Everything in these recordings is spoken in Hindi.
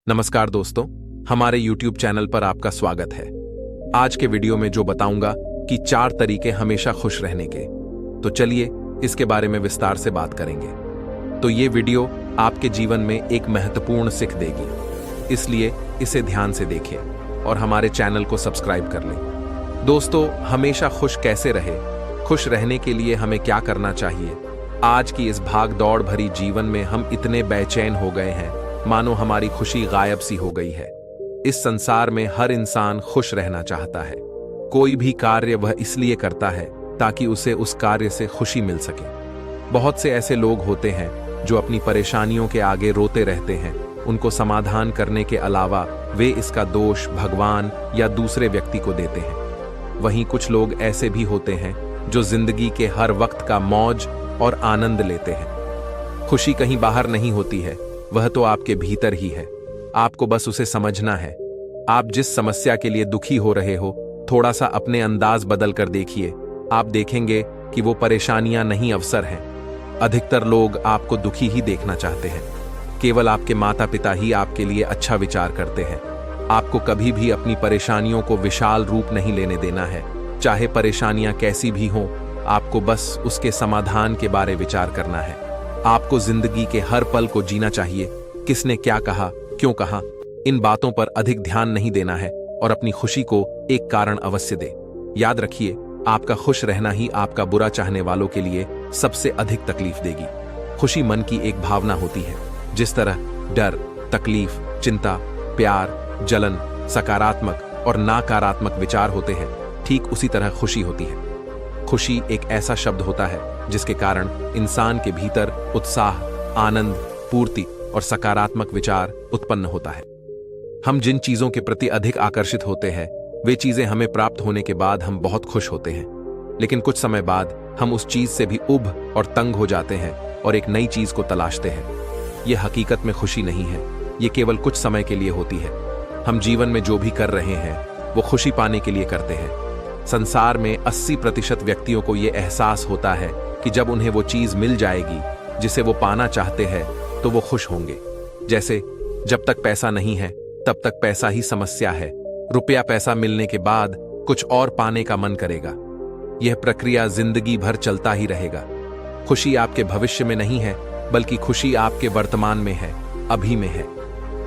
नमस्कार दोस्तों, हमारे YouTube चैनल पर आपका स्वागत है। आज के वीडियो में जो बताऊंगा कि 4 तरीके हमेशा खुश रहने के, तो चलिए इसके बारे में विस्तार से बात करेंगे। तो ये वीडियो आपके जीवन में एक महत्वपूर्ण सीख देगी, इसलिए इसे ध्यान से देखें और हमारे चैनल को सब्सक्राइब कर लें। दोस्तों, हमेशा खुश कैसे रहे? खुश रहने के लिए हमें क्या करना चाहिए? आज की इस भाग दौड़ भरी जीवन में हम इतने बेचैन हो गए हैं मानो हमारी खुशी गायब सी हो गई है। इस संसार में हर इंसान खुश रहना चाहता है। कोई भी कार्य वह इसलिए करता है ताकि उसे उस कार्य से खुशी मिल सके। बहुत से ऐसे लोग होते हैं जो अपनी परेशानियों के आगे रोते रहते हैं। उनको समाधान करने के अलावा वे इसका दोष भगवान या दूसरे व्यक्ति को देते हैं। वहीं कुछ लोग ऐसे भी होते हैं जो जिंदगी के हर वक्त का मौज और आनंद लेते हैं। खुशी कहीं बाहर नहीं होती है, वह तो आपके भीतर ही है। आपको बस उसे समझना है। आप जिस समस्या के लिए दुखी हो रहे हो, थोड़ा सा अपने अंदाज बदल कर देखिए। आप देखेंगे कि वो परेशानियां नहीं अवसर हैं। अधिकतर लोग आपको दुखी ही देखना चाहते हैं। केवल आपके माता पिता ही आपके लिए अच्छा विचार करते हैं। आपको कभी भी अपनी परेशानियों को विशाल रूप नहीं लेने देना है। चाहे परेशानियां कैसी भी हों, आपको बस उसके समाधान के बारे विचार करना है। आपको जिंदगी के हर पल को जीना चाहिए। किसने क्या कहा, क्यों कहा, इन बातों पर अधिक ध्यान नहीं देना है और अपनी खुशी को एक कारण अवश्य दे। याद रखिए, आपका खुश रहना ही आपका बुरा चाहने वालों के लिए सबसे अधिक तकलीफ देगी। खुशी मन की एक भावना होती है। जिस तरह डर, तकलीफ, चिंता, प्यार, जलन, सकारात्मक और नकारात्मक विचार होते हैं, ठीक उसी तरह खुशी होती है। खुशी एक ऐसा शब्द होता है जिसके कारण इंसान के भीतर उत्साह, आनंद, पूर्ति और सकारात्मक विचार उत्पन्न होता है। हम जिन चीजों के प्रति अधिक आकर्षित होते हैं, वे चीजें हमें प्राप्त होने के बाद हम बहुत खुश होते हैं। लेकिन कुछ समय बाद हम उस चीज से भी उब और तंग हो जाते हैं और एक नई चीज को तलाशते हैं। यह हकीकत में खुशी नहीं है, ये केवल कुछ समय के लिए होती है। हम जीवन में जो भी कर रहे हैं वो खुशी पाने के लिए करते हैं। संसार में 80% व्यक्तियों को यह एहसास होता है कि जब उन्हें वो चीज मिल जाएगी जिसे वो पाना चाहते हैं तो वो खुश होंगे। जैसे जब तक पैसा नहीं है तब तक पैसा ही समस्या है। रुपया पैसा मिलने के बाद कुछ और पाने का मन करेगा। यह प्रक्रिया जिंदगी भर चलता ही रहेगा। खुशी आपके भविष्य में नहीं है, बल्कि खुशी आपके वर्तमान में है, अभी में है।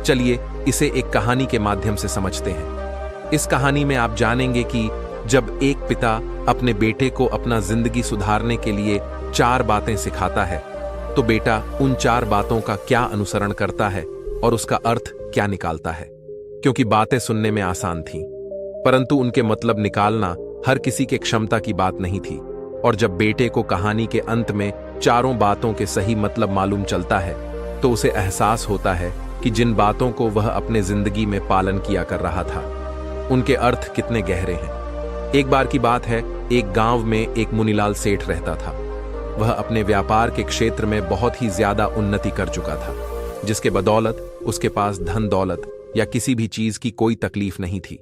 चलिए इसे एक कहानी के माध्यम से समझते हैं। इस कहानी में आप जानेंगे कि जब एक पिता अपने बेटे को अपना जिंदगी सुधारने के लिए 4 बातें सिखाता है, तो बेटा उन 4 बातों का क्या अनुसरण करता है और उसका अर्थ क्या निकालता है। क्योंकि बातें सुनने में आसान थीं, परंतु उनके मतलब निकालना हर किसी के क्षमता की बात नहीं थी। और जब बेटे को कहानी के अंत में 4 बातों के सही मतलब मालूम चलता है, तो उसे एहसास होता है कि जिन बातों को वह अपने जिंदगी में पालन किया कर रहा था, उनके अर्थ कितने गहरे हैं। एक बार की बात है, एक गांव में एक मुनीलाल सेठ रहता था। वह अपने व्यापार के क्षेत्र में बहुत ही ज्यादा उन्नति कर चुका था, जिसके बदौलत उसके पास धन दौलत या किसी भी चीज की कोई तकलीफ नहीं थी।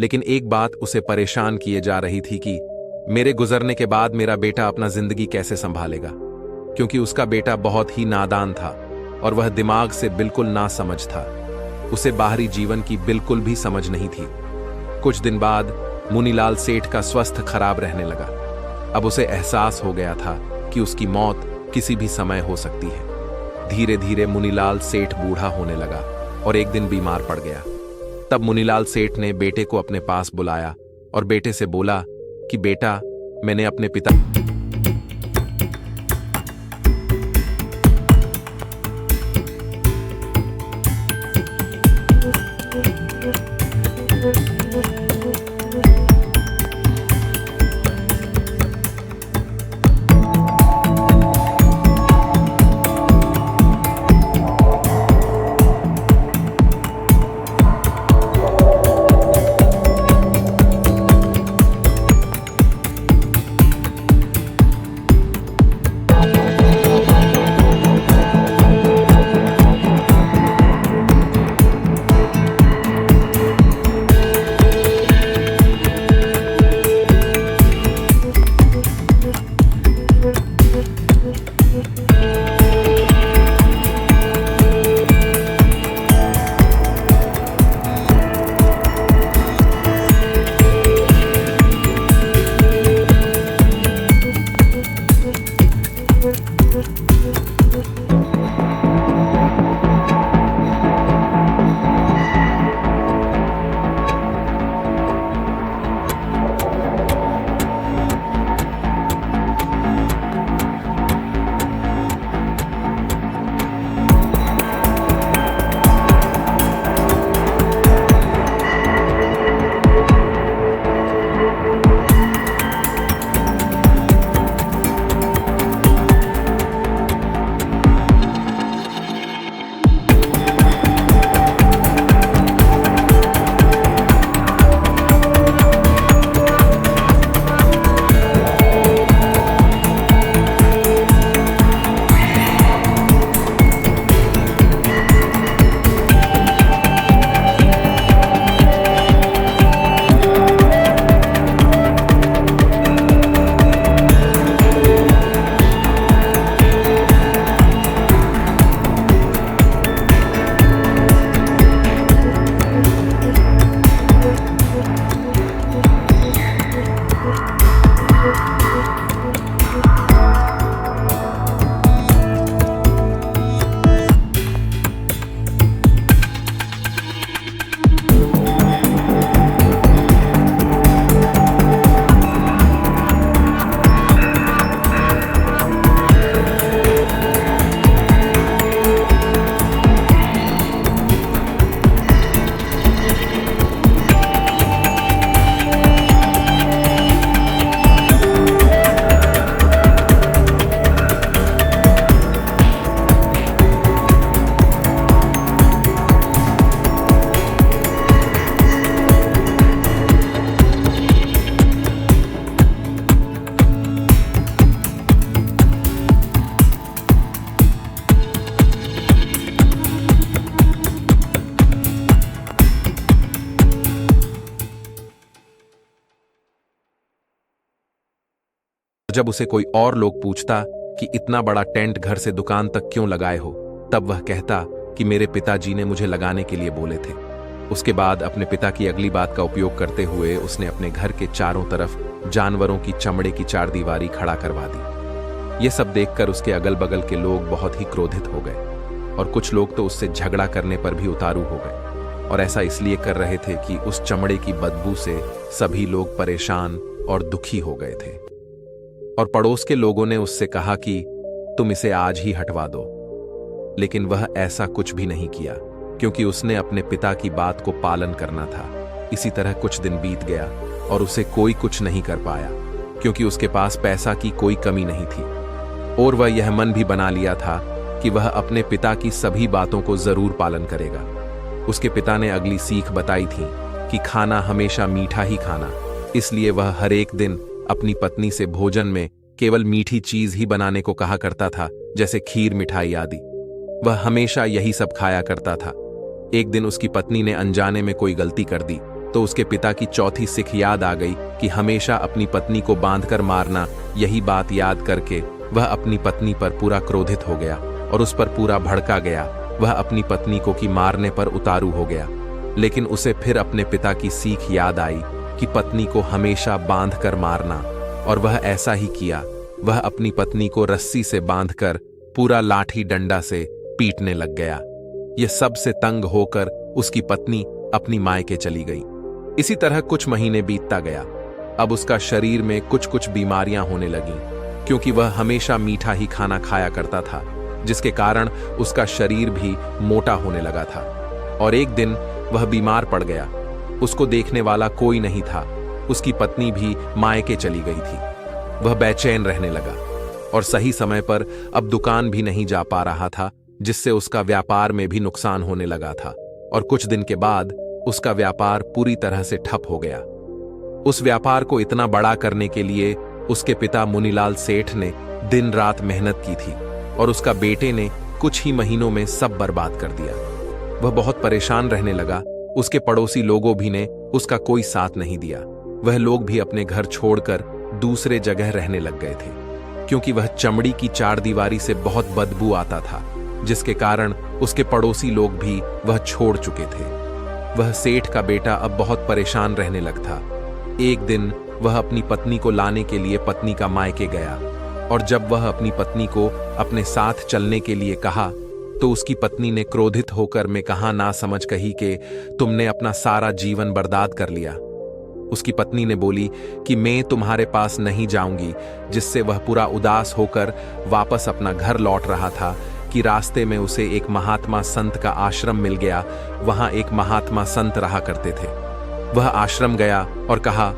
लेकिन एक बात उसे परेशान किए जा रही थी कि मेरे गुजरने के बाद मेरा बेटा अपना जिंदगी कैसे संभालेगा। क्योंकि उसका बेटा बहुत ही नादान था और वह दिमाग से बिल्कुल नासमझ था। उसे बाहरी जीवन की बिल्कुल भी समझ नहीं थी। कुछ दिन बाद मुनीलाल सेठ का स्वास्थ्य खराब रहने लगा। अब उसे एहसास हो गया था कि उसकी मौत किसी भी समय हो सकती है। धीरे धीरे मुनीलाल सेठ बूढ़ा होने लगा और एक दिन बीमार पड़ गया। तब मुनीलाल सेठ ने बेटे को अपने पास बुलाया और बेटे से बोला कि बेटा, मैंने अपने पिता जब उसे कोई और लोग पूछता कि इतना बड़ा टेंट घर से दुकान तक क्यों लगाए हो, तब वह कहता कि मेरे पिताजी ने मुझे लगाने के लिए बोले थे। उसके बाद अपने पिता की अगली बात का उपयोग करते हुए उसने अपने घर के चारों तरफ जानवरों की चमड़े की चारदीवारी खड़ा करवा दी। ये सब देखकर उसके अगल बगल के लोग बहुत ही क्रोधित हो गए और कुछ लोग तो उससे झगड़ा करने पर भी उतारू हो गए, और ऐसा इसलिए कर रहे थे कि उस चमड़े की बदबू से सभी लोग परेशान और दुखी हो गए थे। और पड़ोस के लोगों ने उससे कहा कि तुम इसे आज ही हटवा दो, लेकिन वह ऐसा कुछ भी नहीं किया क्योंकि उसने अपने पिता की बात को पालन करना था। इसी तरह कुछ दिन बीत गया और उसे कोई कुछ नहीं कर पाया क्योंकि उसके पास पैसा की कोई कमी नहीं थी, और वह यह मन भी बना लिया था कि वह अपने पिता की सभी बातों को जरूर पालन करेगा। उसके पिता ने अगली सीख बताई थी कि खाना हमेशा मीठा ही खाना, इसलिए वह हर एक दिन अपनी पत्नी से भोजन में केवल मीठी चीज ही बनाने को कहा करता था, जैसे खीर, मिठाई आदि। वह हमेशा यही सब खाया करता था। एक दिन उसकी पत्नी ने अनजाने में कोई गलती कर दी तो उसके पिता की चौथी सिख याद आ गई कि हमेशा अपनी पत्नी को बांधकर मारना। यही बात याद करके वह अपनी पत्नी पर पूरा क्रोधित हो गया और उस पर पूरा भड़का गया। वह अपनी पत्नी को की मारने पर उतारू हो गया, लेकिन उसे फिर अपने पिता की सीख याद आई कि पत्नी को हमेशा बांध कर मारना, और वह ऐसा ही किया। वह अपनी पत्नी को रस्सी से बांधकर पूरा लाठी डंडा से पीटने लग गया। यह सब से तंग होकर उसकी पत्नी अपनी मायके चली गई। इसी तरह कुछ महीने बीतता गया। अब उसका शरीर में कुछ कुछ बीमारियां होने लगीं क्योंकि वह हमेशा मीठा ही खाना खाया करता था, जिसके कारण उसका शरीर भी मोटा होने लगा था। और एक दिन वह बीमार पड़ गया। उसको देखने वाला कोई नहीं था। उसकी पत्नी भी मायके चली गई थी। वह बेचैन रहने लगा और सही समय पर अब दुकान भी नहीं जा पा रहा था, जिससे उसका व्यापार में भी नुकसान होने लगा था। और कुछ दिन के बाद उसका व्यापार पूरी तरह से ठप हो गया। उस व्यापार को इतना बड़ा करने के लिए उसके पिता मुनीलाल सेठ ने दिन रात मेहनत की थी, और उसका बेटे ने कुछ ही महीनों में सब बर्बाद कर दिया। वह बहुत परेशान रहने लगा। उसके पड़ोसी लोगों भी ने उसका कोई साथ नहीं दिया। वह लोग भी अपने घर छोड़कर दूसरे जगह रहने लग गए थे क्योंकि वह चमड़ी की चारदीवारी से बहुत बदबू आता था, जिसके कारण उसके पड़ोसी लोग भी वह छोड़ चुके थे। वह सेठ का बेटा अब बहुत परेशान रहने लगता। एक दिन वह अपनी पत्नी को लाने के लिए पत्नी का मायके गया, और जब वह अपनी पत्नी को अपने साथ चलने के लिए कहा तो उसकी पत्नी ने क्रोधित होकर मैं कहा ना समझ कही कि तुमने अपना सारा जीवन बर्बाद कर लिया। उसकी पत्नी ने बोली कि मैं तुम्हारे पास नहीं जाऊंगी, जिससे वह पूरा उदास होकर वापस अपना घर लौट रहा था कि रास्ते में उसे एक महात्मा संत का आश्रम मिल गया। वहां एक महात्मा संत रहा करते थे। वह आश्रम गया और कहा,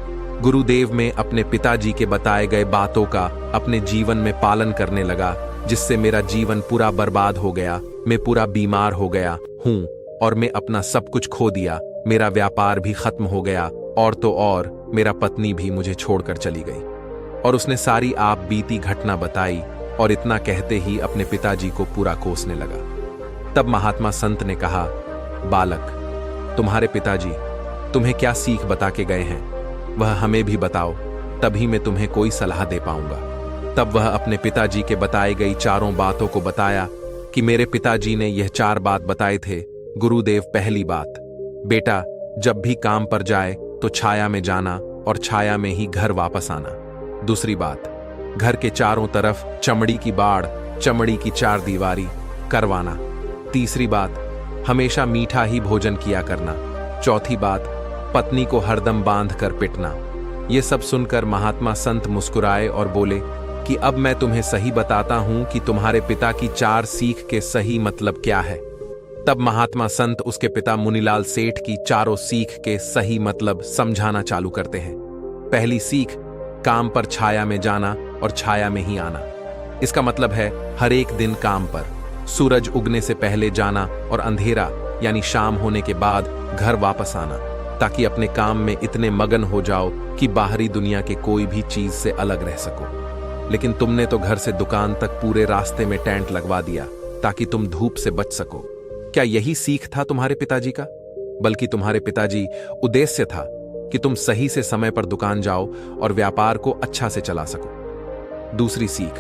गुरुदेव, मैं अपने पिताजी के बताए गए बातों का अपने जीवन में पालन करने लगा, जिससे मेरा जीवन पूरा बर्बाद हो गया। मैं पूरा बीमार हो गया हूं और मैं अपना सब कुछ खो दिया। मेरा व्यापार भी खत्म हो गया, और तो और मेरा पत्नी भी मुझे छोड़कर चली गई। और उसने सारी आप बीती घटना बताई, और इतना कहते ही अपने पिताजी को पूरा कोसने लगा। तब महात्मा संत ने कहा, बालक, तुम्हारे पिताजी तुम्हें क्या सीख बता के गए हैं, वह हमें भी बताओ, तभी मैं तुम्हें कोई सलाह दे पाऊंगा। तब वह अपने पिताजी के बताई गई चारों बातों को बताया कि मेरे पिताजी ने यह 4 बात बताए थे। गुरुदेव, पहली बात, बेटा जब भी काम पर जाए तो छाया में जाना और छाया में ही घर वापस आना। दूसरी बात, घर के चारों तरफ चमड़ी की बाड़, चमड़ी की चारदीवारी करवाना। तीसरी बात, हमेशा मीठा ही भोजन किया करना। चौथी बात, पत्नी को हरदम बांध कर पिटना। ये सब सुनकर महात्मा संत मुस्कुराए और बोले कि अब मैं तुम्हें सही बताता हूं कि तुम्हारे पिता की 4 सीख के सही मतलब क्या है। तब महात्मा संत उसके पिता मुनीलाल सेठ की चारों सीख के सही मतलब समझाना चालू करते हैं। पहली सीख, काम पर छाया में जाना और छाया में ही आना। इसका मतलब है हर एक दिन काम पर सूरज उगने से पहले जाना और अंधेरा यानी शाम होने के बाद घर वापस आना, ताकि अपने काम में इतने मगन हो जाओ कि बाहरी दुनिया के कोई भी चीज से अलग रह सको। लेकिन तुमने तो घर से दुकान तक पूरे रास्ते में टेंट लगवा दिया ताकि तुम धूप से बच सको। क्या यही सीख था तुम्हारे पिताजी का? बल्कि तुम्हारे पिताजी उद्देश्य था कि तुम सही से समय पर दुकान जाओ और व्यापार को अच्छा से चला सको। दूसरी सीख,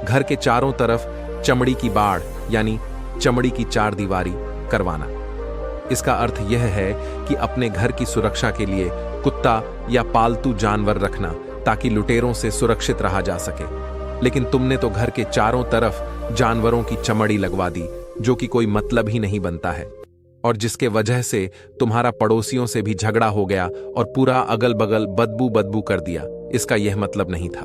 घर के चारों तरफ चमड़ी की बाड़ यानी चमड़ी की चार दीवारी करवाना। इसका अर्थ यह है कि अपने घर की सुरक्षा के लिए कुत्ता या पालतू जानवर रखना ताकि लुटेरों से सुरक्षित रहा जा सके। लेकिन तुमने तो घर के चारों तरफ जानवरों की चमड़ी लगवा दी, जो कि कोई मतलब ही नहीं बनता है, और जिसके वजह से तुम्हारा पड़ोसियों से भी झगड़ा हो गया और पूरा अगल बगल बदबू बदबू कर दिया। इसका यह मतलब नहीं था।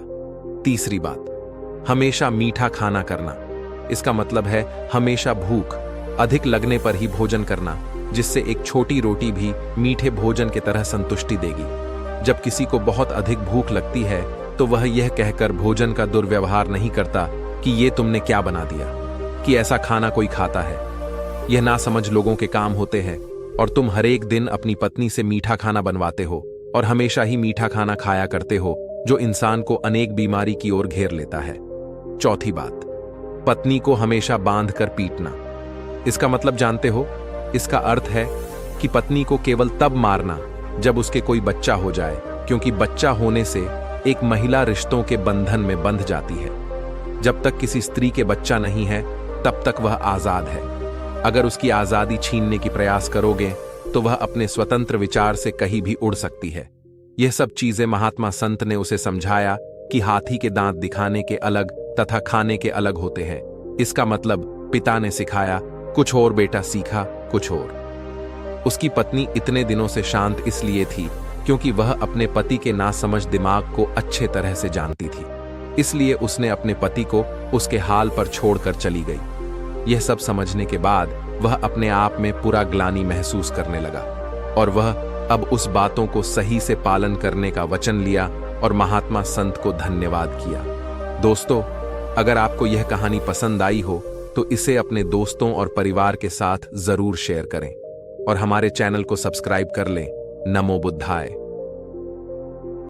तीसरी बात, हमेशा मीठा खाना करना। इसका मतलब है हमेशा भूख अधिक लगने पर ही भोजन करना, जिससे एक छोटी रोटी भी मीठे भोजन की तरह संतुष्टि देगी। जब किसी को बहुत अधिक भूख लगती है तो वह यह कहकर भोजन का दुर्व्यवहार नहीं करता कि ये तुमने क्या बना दिया, कि ऐसा खाना कोई खाता है। यह ना समझ लोगों के काम होते हैं, और तुम हर एक दिन अपनी पत्नी से मीठा खाना बनवाते हो और हमेशा ही मीठा खाना खाया करते हो, जो इंसान को अनेक बीमारी की ओर घेर लेता है। चौथी बात, पत्नी को हमेशा बांध कर पीटना। इसका मतलब जानते हो? इसका अर्थ है कि पत्नी को केवल तब मारना जब उसके कोई बच्चा हो जाए, क्योंकि बच्चा होने से एक महिला रिश्तों के बंधन में बंध जाती है। जब तक किसी स्त्री के बच्चा नहीं है तब तक वह आजाद है। अगर उसकी आजादी छीनने की प्रयास करोगे तो वह अपने स्वतंत्र विचार से कहीं भी उड़ सकती है। यह सब चीजें महात्मा संत ने उसे समझाया कि हाथी के दांत दिखाने के अलग तथा खाने के अलग होते हैं। इसका मतलब पिता ने सिखाया कुछ और, बेटा सीखा कुछ और। उसकी पत्नी इतने दिनों से शांत इसलिए थी क्योंकि वह अपने पति के नासमझ दिमाग को अच्छे तरह से जानती थी। इसलिए उसने अपने पति को उसके हाल पर छोड़कर चली गई। यह सब समझने के बाद वह अपने आप में पूरा ग्लानि महसूस करने लगा, और वह अब उस बातों को सही से पालन करने का वचन लिया और महात्मा संत को धन्यवाद किया। दोस्तों, अगर आपको यह कहानी पसंद आई हो तो इसे अपने दोस्तों और परिवार के साथ जरूर शेयर करें और हमारे चैनल को सब्सक्राइब कर लें। नमो बुद्धाय।